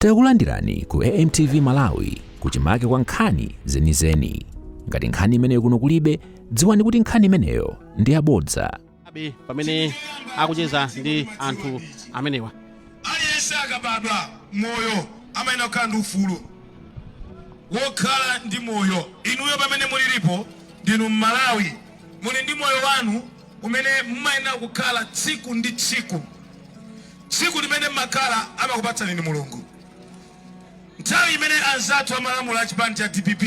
Takulandirani ku AMTV Malawi kuchimake kwa nkhani zenizeni. Ngati nkhani imeneyo kuno kulibe, dziwani kuti nkhani imeneyo ndi yabodza. Pamene akucheza ndi anthu amenewa. Aliyense akabadwa moyo amayenera kukhala ndi ufulu wokhala ndi moyo. Inuyo pamene mulilipo ndinu Malawi, muli ndi moyo wanu umene mumayenera kukhala tsiku ndi tsiku. Tsiku limene mmakhala amakupatsani ni Mulungu. Nthawi imene anzathu amalamula Banda Dpp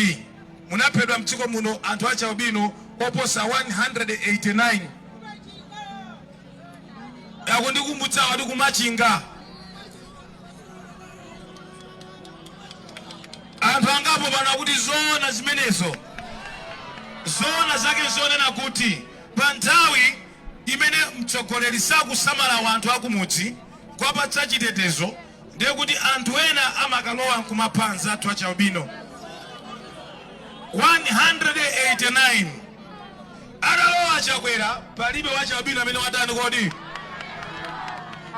munaphedwa mdziko muno anthu achaubino oposa 189. Akundikumbutsa wadi kumachinga. Anthu angapo pano kuti zona zimenezo. Zona zake zonena kuti pa nthawi imene mtsogoleri sakusamala wanthu akumudzi kwapatsa chitetezo, ndiye kuti anthu ena amakalowa nkumapanza anthu achaubino 189. Atalowa Chakwera palibe wachaubino amene watani kodi.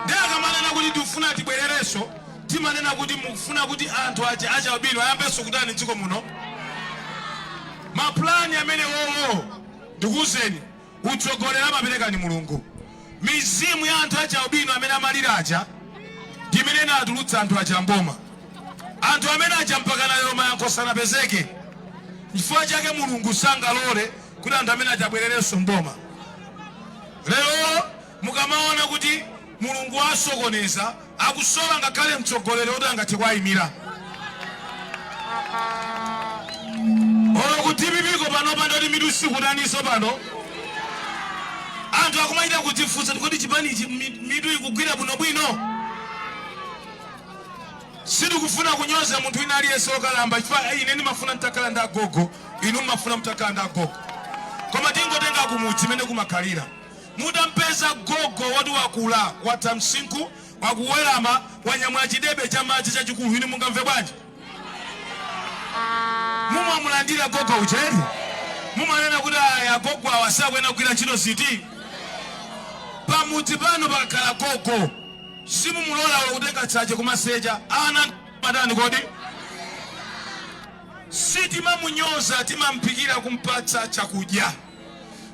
Ndiye akamanena kuti tifuna tibwerereso, timanena kuti mufuna kuti anthu achaubino ayambenso kutani mdziko muno. Maplani amene wowo ndikuwuzeni utsogoleri amapereka ni Mulungu. Mizimu ya anthu achaubino amene amalira aja ndimene natulutsa anthu achamboma. Anthu amene achampakana lero mayankho sanapezeke. Chifukwa chake Mulungu sangalole kuti anthu amene achabwererenso mboma. Lero mukamaona kuti Mulungu asokoneza akusowa ngakhale mtsogoleri kuti angathe kwayimira. Olo kuti bibiko pano pano ndi midusi kudaniso pano. Anthu akumaita kutifunsa kuti chipani midu ikugwira bwino. Sindikufuna kunyoza munthu wina aliyense wokalamba chifukwa ine ndimafuna mtakhala ndi agogo, inu mumafuna mtakhala ndi agogo. Koma tingotenga kumudzi mene kumakhalira. Mutampeza gogo wadi wakula wata msinku wakuwerama wanyamula chidebe cha madzi chachikulu, inu mungamve bwanji? Mumamulandira gogo ucheri? Mumanena kuti aya gogo awasakwena kugwira ntchito siti? Pamudzi pano pakhala gogo simumulola kutenga tsache kumaseja ana madani kodi. Sitimamunyoza, timampikira kumpatsa chakudya.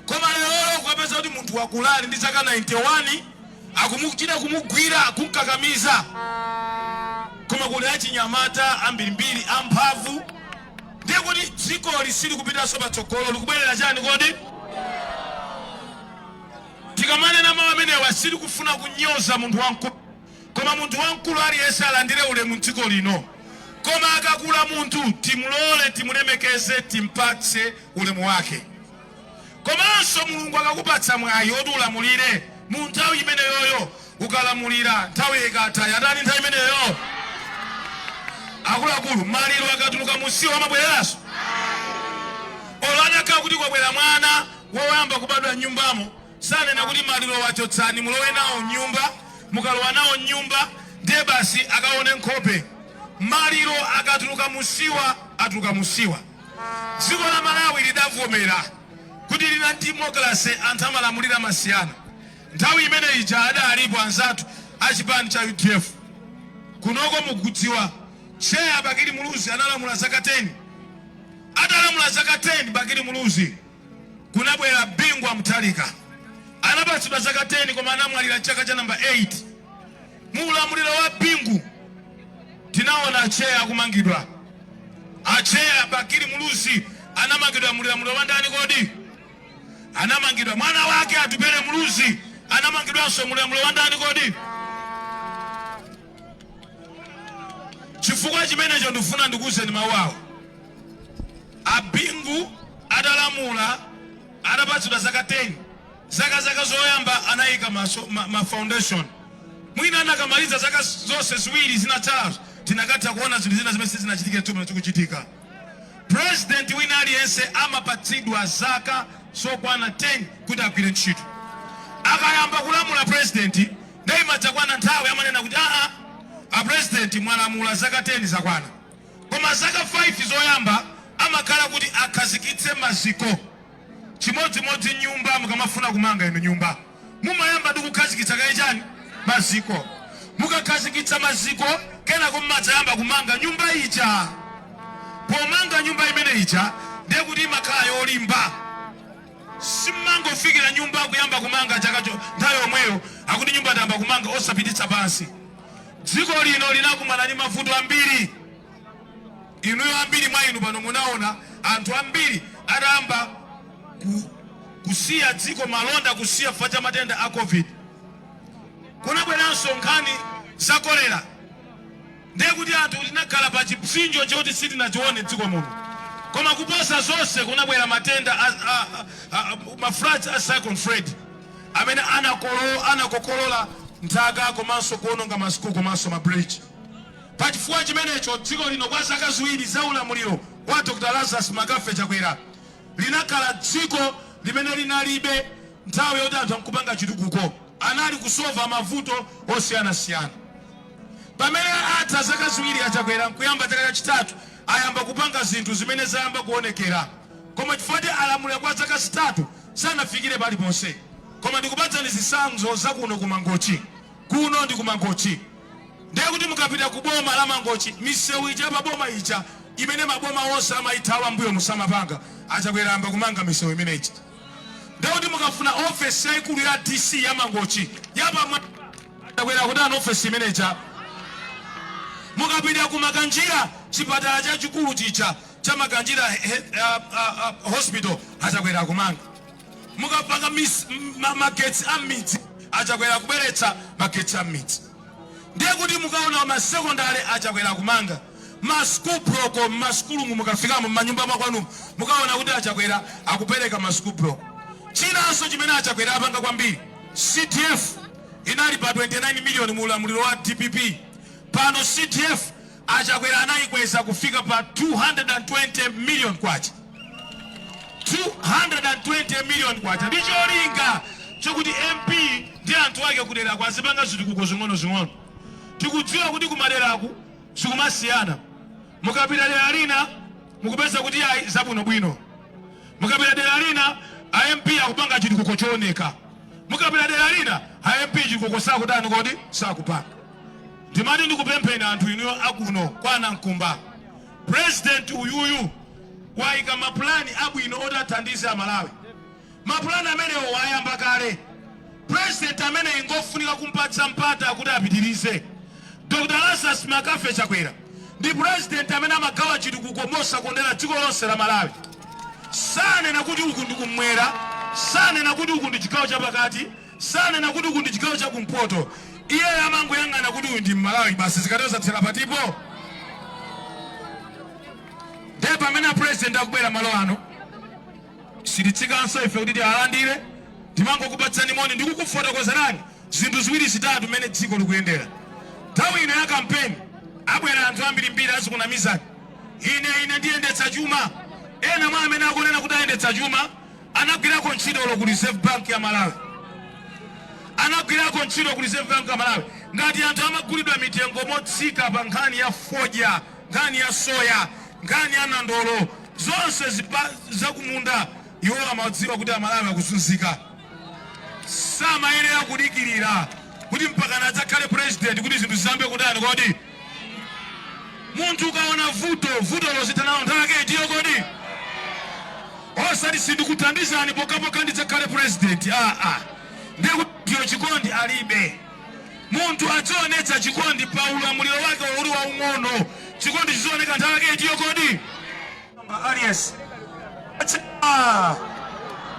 Koma lero kwapeza kuti munthu wakulali ndi zaka 91 akumuchita kumugwira kumkakamiza. Koma kuli achinyamata ambirimbiri amphamvu. Ndiye kuti dziko lisili kupitanso patsogolo likubwerera chani kodi? Tikamanena mawu amenewa sili kufuna kunyoza munthu wamkulu. Koma munthu wamkulu aliyense alandire ulemu m'dziko lino. Koma akakula munthu timulole, timulemekeze, timpatse ulemu wake. Komanso Mulungu akakupatsa mwayi oti ulamulire mu nthawi imene yoyo ukalamulira nthawi ikatha yatani nthawi imene yoyo. Akuluakulu maliro akatuluka musiwo amabwereranso. Olo anakhala kuti kwabwera mwana woyamba kubadwa nyumbamo, sanena kuti maliro wachotsani mulowe nawo nyumba, mukalowa nawo nyumba ndiye basi akaone nkhope. Maliro akatuluka musiwa atuluka musiwa. Dziko la Malawi lidavomera kuti lina democracy anthu amalamulira masiyana. Nthawi imene ija adalipo anzathu achipani cha UDF. Kunoko mukudziwa Cheya Bakiri Muluzi analamula zaka 10. Atalamula zaka 10 Bakiri Muluzi kunabwera Bingwa Mutharika. Anapatsidwa zaka 10 koma anamwalira chaka cha namba 8. Muulamuliro wa Bingu tinaona Cheya kumangidwa. Cheya Bakiri Muluzi anamangidwa mulamuliro wa ndani kodi? Anamangidwa mwana wake Atupele Muluzi anamangidwanso mulamuliro wa ndani kodi? Chifukwa chimenecho ndifuna ndikuwuzeni mawu awo. Abingu adalamula adapatsidwa zaka 10. Zaka zoyamba anayika ma foundation. Mwina anakamaliza zaka zonse ziwiri zinatatu tinakatha kuona zinthu zina zimene zinachitika tu zikuchitika. President wina aliyense amapatsidwa zaka zokwana 10 kuti agwire ntchito. Akayamba kulamula president ndiye imadzakwana nthawi amanena kuti a president mwalamula zaka 10 zakwana. Koma zaka 5 zoyamba amakhala kuti akhazikitse maziko. Chimodzimodzi nyumba mukamafuna kumanga ino nyumba mumayamba ndi kukhazikitsa kaye chani maziko. Mukakhazikitsa maziko kena kummadza yamba kumanga nyumba ija. Pomanga nyumba imene ija ndiye kuti imakhala yolimba. Simangofikira nyumba kuyamba kumanga chakacho nthawi yomweyo akuti nyumba tayamba kumanga osapititsa pansi. Dziko lino linakumana ndi mavuto ambiri. Inuyo ambiri mwa inu pano munaona anthu ambiri adayamba kusiya dziko malonda kusiya chifukwa cha matenda a COVID. Kunabweranso nkhani za kolera. Ndiye kuti anthu tinakhala pa chipsinjo choti sitinachione dziko muno. Koma kuposa zonse kunabwera matenda mafrats a cyclone Fred amene anakokolola nthaka komanso kuononga masuku komanso mabridge. Pa chifukwa chimenecho dziko lino kwa zaka ziwiri za ulamuliro wa Dr. Lazarus Makafe Chakwera linakhala dziko limene linalibe nthawi yoti anthu ankupanga chitukuko. Anali kusolva mavuto osiyanasiyana. Pamene atha zaka ziwiri Chakwera nkuyamba chaka chachitatu ayamba kupanga zinthu zimene zayamba kuonekera. Koma chifukwa alamulira kwa zaka zitatu sanafikire paliponse. Koma ndikupatsani zitsanzo za kuno ku Mangochi. Kuno ndi ku Mangochi. Ndiye kuti mukapita ku boma la Mangochi, misewu ija pa boma ija imene maboma onse amayithawa mbuyo musamapanga, Chakwera amba kumanga misewu imene ija. Ndiye kuti mukafuna office yaikulu ya DC ya Mangochi, yapa Chakwera kudana office imene ija. Mukapita ku Makanjira, chipatala chachikulu chicha cha Makanjira hospital, Chakwera kumanga. Mukapanga magetsi a midzi, Chakwera kubweretsa magetsi a midzi. Ndiye kuti mukaona masekondari Chakwera kumanga. Maschool block maskulu mukafika mu manyumba makwanu mukaona kuti Chakwera akupereka maschool block. Chinanso chimene Chakwera apanga kwambiri, CTF inali pa 29 million mu ulamuliro wa DPP. Pano CTF Chakwera anayikweza kufika pa 220 million kwacha. 220 million kwacha. Ndicho linga chokuti MP ndi anthu ake kudera kwazipanga zitukuko zing'ono. Tikudziwa kuti kumaderaku sikumasiyana. Mukapita dera lina mukupeza kuti zabwino bwino. Mukapita dera lina MP akupanga chitukuko chooneka. Mukapita dera lina MP chitukuko sakudani kodi sakupanga. Ndimati ndikupempheni anthu inuyo akuno kwana Nkumba. President uyuyu waika maplani abwino otathandiza Malawi. Maplani amenewo wayamba kale. President amene ingofunika kumpatsa mpata kuti apitirize. Dr. Lazarus Makafe Chakwera ndi president amene amagawa chitukuko mosakondera dziko lonse la Malawi. Sanena kuti uku ndikumwera, sanena kuti uku ndi chigawo chapakati, sanena kuti uku ndi chigawo chakumpoto. Iye amangoyang'ana kuti uyu ndi Malawi basi zikatoza tsera patipo. Ndiye pamene president akubwera malo ano sititsikanso ife kuti alandire timangokupatsani moni ndikukufotokozerani zinthu ziwiri zitatu mmene dziko likuyendera. Nthawi ino ya kampeni abwera anthu ambirimbiri azikunamizani. Ine ndiyendetsa chuma. Ena mwa amene akunena kuti ayendetsa chuma anagwirako ntchito ku Reserve Bank ya Malawi. Anagwirako ntchito ku Reserve Bank ya Malawi. Ngati anthu amagulidwa mitengo motsika pa nkhani ya fodya, nkhani ya soya, nkhani ya nandolo, zonse zakumunda iwo amadziwa kuti Malawi akuzunzika. Samayenera kudikirira kuti mpaka nadzakhale president kuti zinthu zizambe kudani kodi. Munthu ukaona vuto lozitanawo nthawi ndiyo kodi. Osati sindikuthandizani pokapoka ndidzakhale president. Ndiye kuti chikondi alibe. Munthu adzionetsa chikondi pa ulamuliro wake uli waung'ono. Chikondi chizioneka nthawi ndiyo kodi. Alias.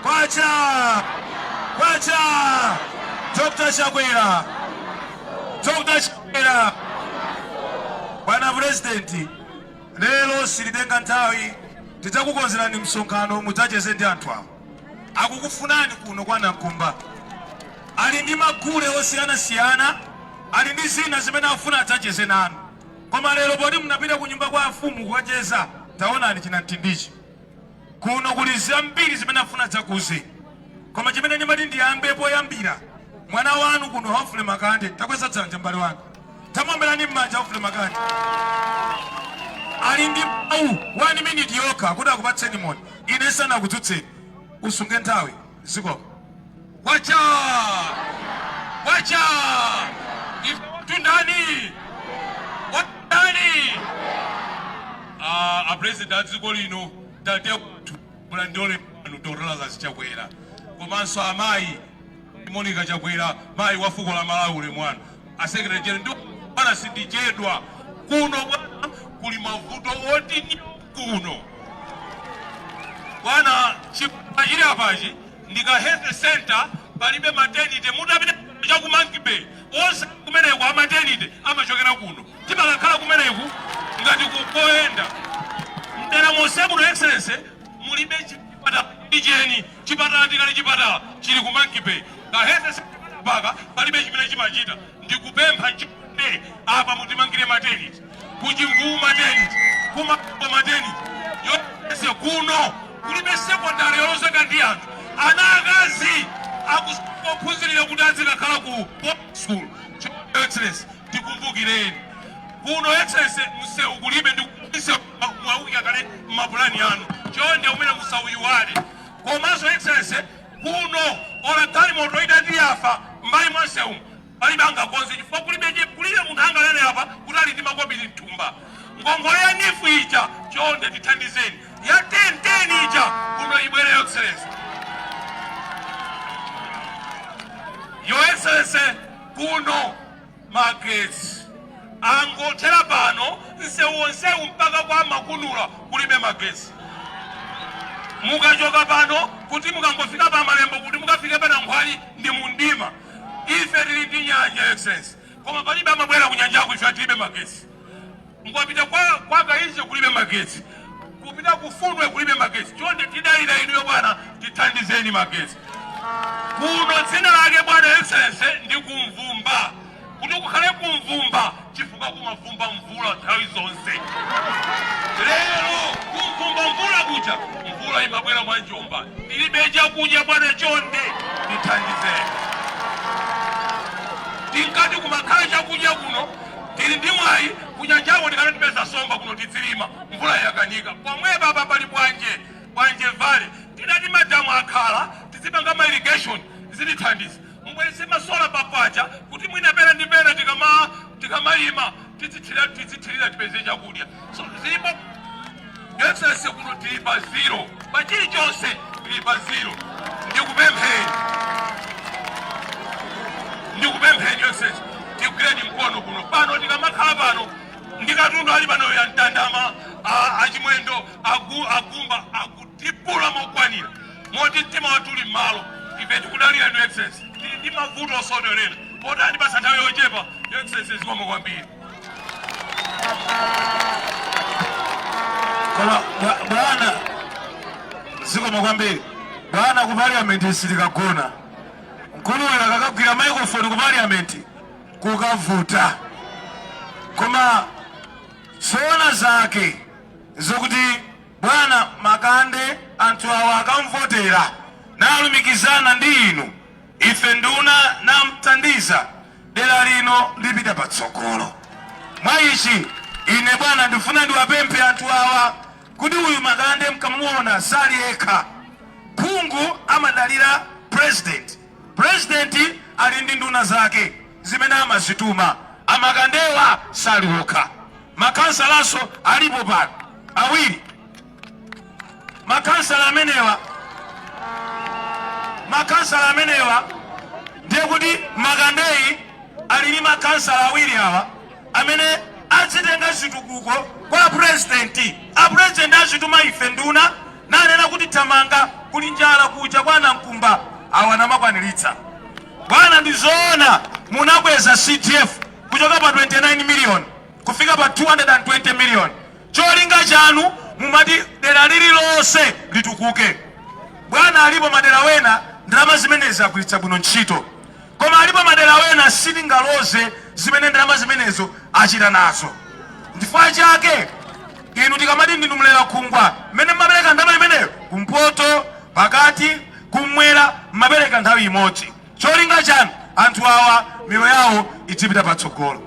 Kwacha. Dr. Chakwera. Bwana President, lero silitenga nthawi tidzakukonzerani msonkhano mudzacheze ndi anthu awo. Akukufunani kuno kwa Nkumba. Ali ndi magule osiyanasiyana, ali ndi zina zimene afuna adzacheze nanu. Koma lero poti munapita ku nyumba kwa afumu kukacheza, taonani chinamtindichi. Kuno kuli zambiri zimene afuna adzakuze. Koma chimene ndimati ndiyambe poyambira, mwana wanu kuno Hafule Makande, takweza dzanja mbali wanu. Tamwambirani m'manja Hafule Makande. Ali ndi mawu 1 minute yokha kuti akupatseni moni. Ine sanakudzutseni. Usunge nthawi. Ziko. Wacha! Ife watu ndani? president dziko lino tate mulandole Dr. Chakwera komanso amayi Monica Chakwera mayi wa fuko la Malawi ule mwana asekretary general ndo bwana sindichedwa kuno bwana kuli mavuto oti kuno bwana chipajiri apaji ndika health center palibe maternity mutapita ku Monkey Bay onse kumeneko amaternity amachokera kuno tipakakhala kumeneko ngati kukoenda mdera mosebuno excellence mulibe chipatala icheni chipatala tikali chipatala chili ku Monkey Bay ka health center paka palibe chimene chimachita ndikupempha chipatala apa mutimangire maternity kuchimvumu maternity kumapo maternity yonse kuno kulibe secondary yoloseka ndi anthu ana akazi akuphunzirira kuti azikakhala ku school excellence tikumbukireni kuno excellence mseu kulibe ndikuise mwauya kale mapulani anu chonde umene musauyiwale komanso excellence kuno ola galimoto idati yafa mbali mwa mseu palibe angakonze chifukwa kulibe munthu angalene apa kuti ali ndi makobiri mthumba ngongole ya nifu ija chonde tithandizeni ya 10 ija kuno ibwere excellence Your Excellency kuno magetsi angothera pano nsewonsewu mpaka kwa Makunula kulibe magetsi mukachoka pano kuti mukangofika pa Malembo kuti mukafike pa Nkhwali ndi mundima ife tili ndi nyanja excellence koma palibe amabwera kunyanjako ife tilibe magetsi mukapita kwa Kainje kulibe magetsi kupita kufundwe kulibe magetsi chonde tidalira inuyo bwana tithandizeni magetsi kuno dzina lake bwana excellence ndi kumvumba kuti kukhale kumvumba chifukwa kumavumba mvula nthawi zonse lero kumvumba mvula kucha mvula imabwera mwa njomba tilibe chakudya bwana chonde tithandizeni tinkati kumakhala chakudya kuno tili ndi mwayi kunyanjako ndikana tipeza somba kuno tizilima mvula yakanika pomwe baba pali bwanje vale tidati madamu akhala tizipanga ma irrigation zitithandiza mubwerese masola papacha kuti mwina pena ndi pena tikamalima tizithirira tipeze chakudya so zilipo excellence kuno tili pa zero pa chilichonse tili pa zero ndikupempheni excellence tikugireni mkono kuno pano tikamakhala pano ndikatundu ali pano ya mtandama achimwendo agumba akutipula mokwanira moti mtima watuli m'malo ife tikudalira inu excellence tili ndi mavuto osodolera poti andipasa nthawi yochepa excellence zikomo kwambiri koma bwana zikomo kwambiri bwana ku parliament sitikagona mkuluwera kakagwira microphone ku parliament kukavuta koma zoona zake zokuti bwana Makande anthu awa akamvotera nalumikizana ndi inu ife nduna namthandiza dera lino lipita patsogolo mwa ichi ine bwana ndifuna ndiwapemphe anthu awa kuti uyu Makande mkamuona sali yekha phungu amadalira president ali ndi nduna zake zimene amazituma Amakandewa sali wokha makansalaso alipo pano awiri makansala amenewa ndiye kuti Makandeyi ali ndi makansala awiri awa amene azitenga zitukuko kwa president azituma ife nduna nanena kuti tamanga kuli njala kuja kwa Namkumba awa namakwaniritsa bwana ndizoona munakweza CTF kuchoka pa 29 million kufika pa 220 million cholinga chanu mumati dera lililonse litukuke bwana alipo madera wena ndalama zimenezi agwiritsa bwino ntchito koma alipo madera wena sitingaloze zimene ndalama zimenezo achita nazo ndifukwa chake inu tikamati ndinumulera khungwa mmene mmapereka ndalama imeneyo kumpoto pakati kumwera mmapereka nthawi imodzi cholinga chanu anthu awa miyoyo yawo idzipita patsogolo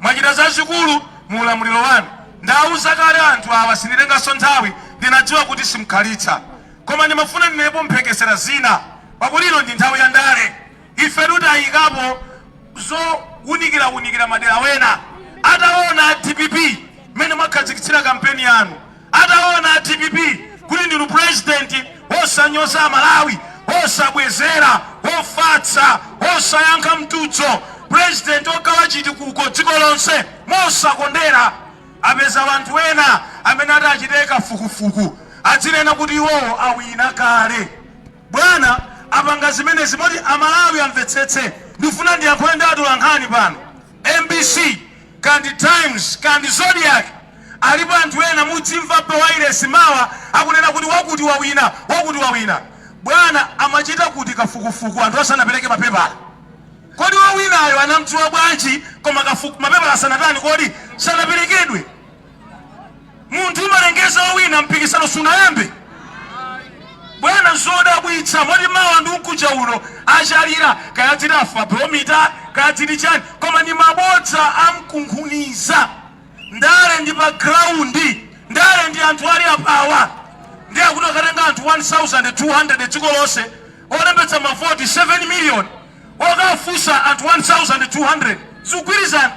mwachita zazikulu mu ulamuliro wanu ndawuza kale anthu awa sinditenganso nthawi ndinadziwa kuti simkhalitsa koma ndimafuna ndinepo mphekesera zina pakulino ndi nthawi ya ndale ife tutayikapo zowunikira madera wena ataona DPP mmene mwakhazikitsira kampeni yanu ataona DPP kuti ndinu president osanyoza Malawi, osabwezera, ofatsa, osayankha mtudzo, president okawa chitukuko dziko lonse mosakondera. Apeza wanthu ena amene atachiteka fukufuku azinena kuti iwowo awina kale. Bwana apanga zimene zimoti Amalawi amvetsetse. Ndifuna ndiyankhule ndi atolankhani pano. MBC kandi Times kandi Zodiac alipo anthu ena mudzimva pa wireless mawa akunena kuti wakuti wawina, wakuti wawina. Bwana amachita kuti kafukufuku anthu asanapereke mapepala. Kodi wawinayo anamdziwa bwanji koma kafuku mapepala asanatani kodi sanaperekedwe? Munthu umalengeza wawina mpikisano sunayambe. Bwana zodabwitsa moti mawa ndi ukuja uno achalira kayatira fabromita kayatiri chani koma ni mabodza amkunkhuniza. Ndale ndi pa ground, ndale ndi anthu ali apawa. Ndi akuti akatenga anthu 1200 dziko lonse olembetsa mavoti 7 million okafusa anthu 1200 zikugwirizana.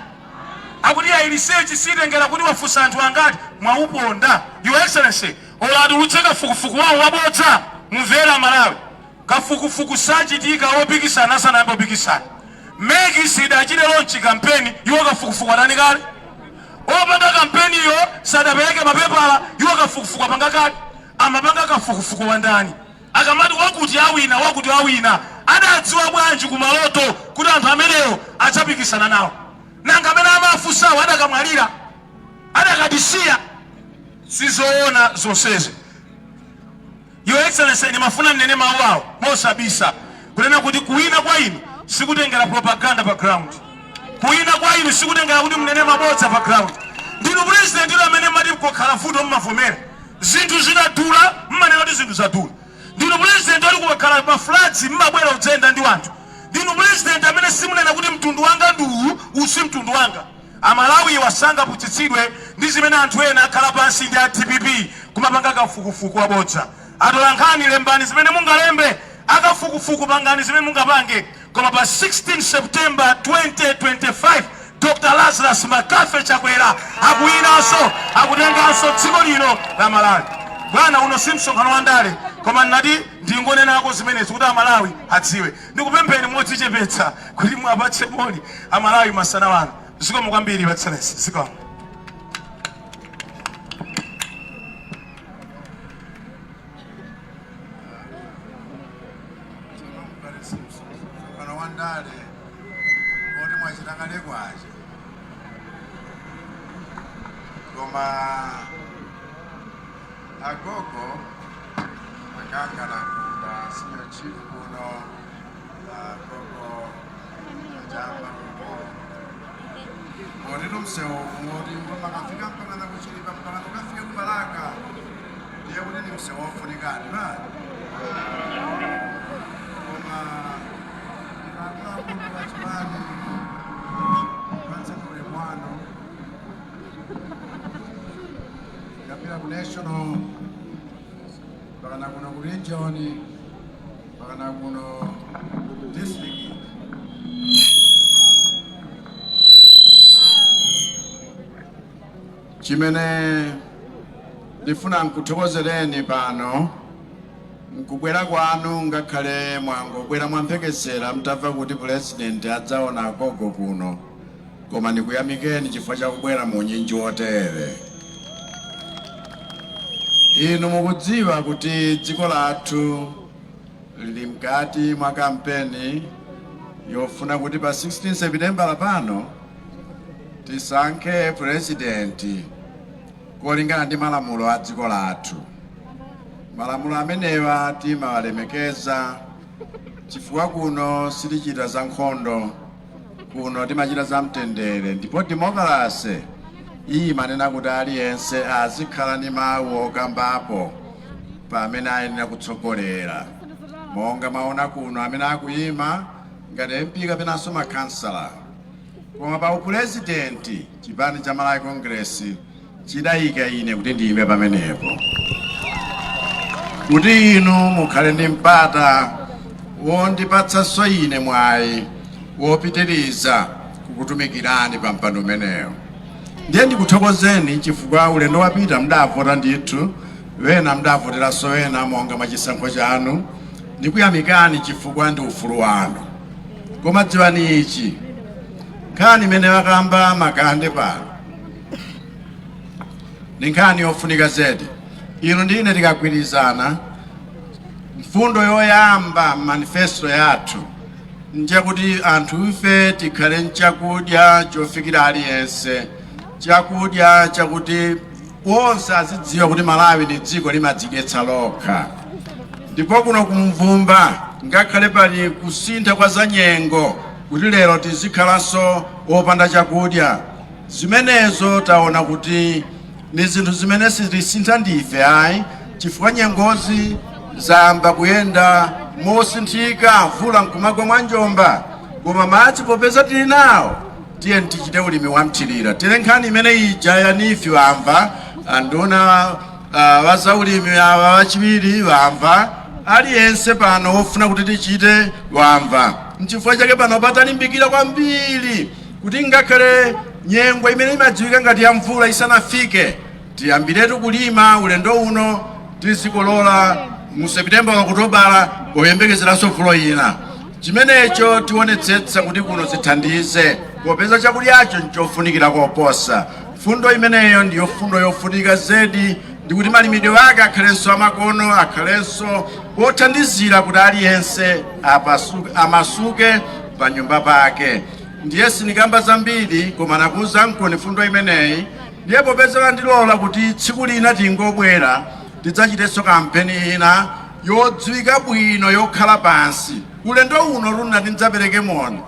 Akuti ya research sitengera kuti wafusa anthu angati mwauponda. Your Excellency, oladulutseka fukufuku wawo wabodza mumvera Malawi. Kafukufuku sachitika opikisana asanayamba opikisana. Meki sidachite launch campaign iwo kafukufuku atani kale. Opanga campaign iyo sadapereke mapepala iwo kafukufuku apanga kale. Amapanga kafukufuku wandani. Akamati wakuti awina, wakuti awina. Adadziwa bwanji kumaloto kuti anthu ameneyo adzapikisana nawo. Nanga amene amafusawo adakamwalira, adakatisiya. Sizoona zonsezi. Your Excellency, nimafuna mnene mawu awo mosabisa kunena kuti kuwina kwa inu sikutengera propaganda pa ground. Kuwina kwa inu sikutengera kuti mnene mabodza pa ground. Ndinu president ilo amene mati mkokhala futo mmavomera. Zinthu zinadula mmanena kuti zinthu zadula. Ndinu president ali kukhala pa floods mmabwera udzenda ndi wanthu. Ndinu president amene simunena kuti mtundu wanga nduwu usi mtundu wanga. Amalawi wasanga puchitsidwe ndi zimene anthu ena akhala pansi ndi DPP kumapanga kafukufuku wabodza. Atolankhani lembani zimene mungalembe, akafukufuku pangani zimene mungapange. Koma pa 16 September 2025 Dr. Lazarus Makafe Chakwera akuyinanso akutenganso dziko lino la Malawi. Bwana uno si msonkhano wa ndale koma ndati ndingonenako zimenezi kuti Amalawi adziwe. Ndikupempheni modzichepetsa kuti mwapatse moni Amalawi masana wanu. Zikomo kwambiri Your Excellency. Zikomo. Ndale oti mwachitangale kwaje koma agogo akakala kuda senior chief kuno agogo jamba kuno oti lumsewo oti ngoma kafika mpaka kuchilipa mpaka tukafika kubalaka ndiye kuti ni msewo ofunikani ba koma national bakana kuno region bakana kuno district chimene ndifuna nkuthokozereni pano nkubwera kwanu ngakhale mwangobwera mwamphekesera mtamva kuti president adzaona agogo kuno koma ndikuyamikeni chifukwa chakubwera mu nyinji wotere. Inu mukudziwa kuti dziko lathu lili mkati mwa kampeni yofuna kuti pa 16 September pano tisankhe president kolingana ndi malamulo a dziko lathu. Malamulo amenewa timawalemekeza chifukwa kuno sitichita za nkhondo, kuno timachita za mtendere, ndipo demokrasi iyi manena kuti aliyense azikhala ndi mawu okambapo pamene ayenera kutsogolera. Monga maona kuno amene akuyima ngati MP kapenanso makhansala. Koma pa upresidenti chipani cha Malawi Congress chidayika ine kuti ndiyime pamenepo. Kuti inu mukhale ndi mpata wondipatsanso ine mwayi wopitiriza kukutumikirani pa mpando umenewo. Ndiye ndikuthokozeni chifukwa ulendo wapita mudavota ndithu wena mdavotera sowena monga machisankho chanu ndikuyamikani chifukwa ndi ufulu wanu. Koma dziwani ichi, nkhani imene wakamba makande pano ndi nkhani yofunika zedi. Ino ndine tikagwirizana, mfundo yoyamba manifesto yathu njakuti anthu ife tikhale nchakudya chofikira aliyense, chakudya chakuti wonse azidziwa kuti Malawi ndi dziko limadzidyetsa lokha. Ndipo kuno kumvumba ngakhale pali kusintha kwa zanyengo kuti lero tizikhalanso opanda chakudya, zimenezo taona kuti ni zinthu zimene sitisintha ndife ayi, chifukwa nyengozi zamba kuyenda mosinthika, mvula nkumagwa mwa njomba, koma madzi popeza tili nawo tiye tichite ulimi wamthirira. Tile nkhani imene ija yanifi wamva, anduna wazaulimi awa wachiwiri wamva, aliyense pano wofuna kuti tichite wamva. Nchifukwa chake pano patalimbikira kwambiri kuti ngakhale nyengo imene imadziwika ngati ya mvula isanafike, tiyambiretu kulima ulendo uno tizikolola mu Septemba wa Okutobala poyembekezeranso mvula ina. Chimenecho tionetsetsa kuti kuno zithandize popeza chakudyacho nchofunikira koposa. Fundo imeneyo ndiyo fundo yofunika zedi, ndikuti malimidwe ake akhalenso amakono, akhalenso othandizira kuti aliyense amasuke pa nyumba pake. Ndiye sinikamba zambiri, koma nakuza nkoni fundo imeneyi ndiye popeza landilola kuti tsiku lina tingobwera tidzachitenso kampeni ina yodziwika bwino yokhala pansi. Ulendo uno luna ndidzapereke moni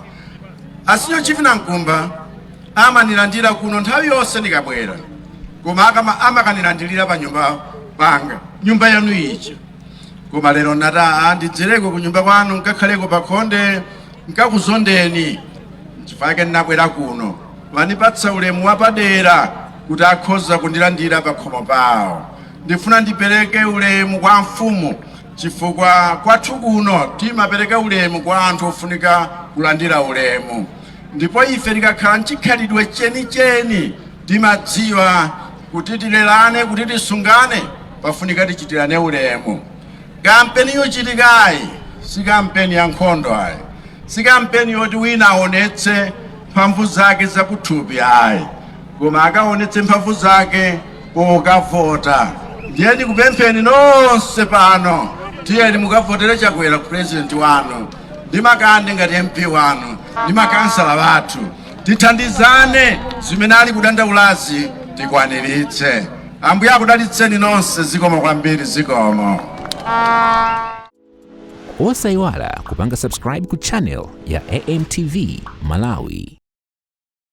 asiyo chifina mkumba amanilandira kuno nthawi yonse ndikabwera, koma amakanilandilira pa nyumba panga, nyumba yanu ija. Koma lero nata ndidzereko ku nyumba kwanu nkakhaleko pakhonde nkakuzondeni, chifukwa ndinabwera kuno wanipatsa ulemu wapadera kuti akhoza kundilandira pa khomo pawo. Ndifuna ndipereke ulemu kwa mfumu, chifukwa kwathu kuno timapereka ulemu kwa anthu ofunika kulandira ulemu. Ndipo ife tikakhala nchikhalidwe chenicheni timadziwa kuti tilelane, kuti tisungane, pafunika tichitirane ulemu. Kampeni yochitikayi si kampeni ya nkhondo ayi, si kampeni yoti wina aonetse mphamvu zake zakuthupi ayi, koma akaonetse mphamvu zake pokavota. Ndiye ndikupempheni nonse pano tiyeni mukavotere Chakwera president wanu, ndi makande ngati MP wanu, ndi makansala wathu, tithandizane zimene ali kudandaulazi tikwaniritse. Ambuye akudalitseni nonse, zikomo kwambiri, zikomo. Osayiwala kupanga subscribe ku channel ya AMTV Malawi.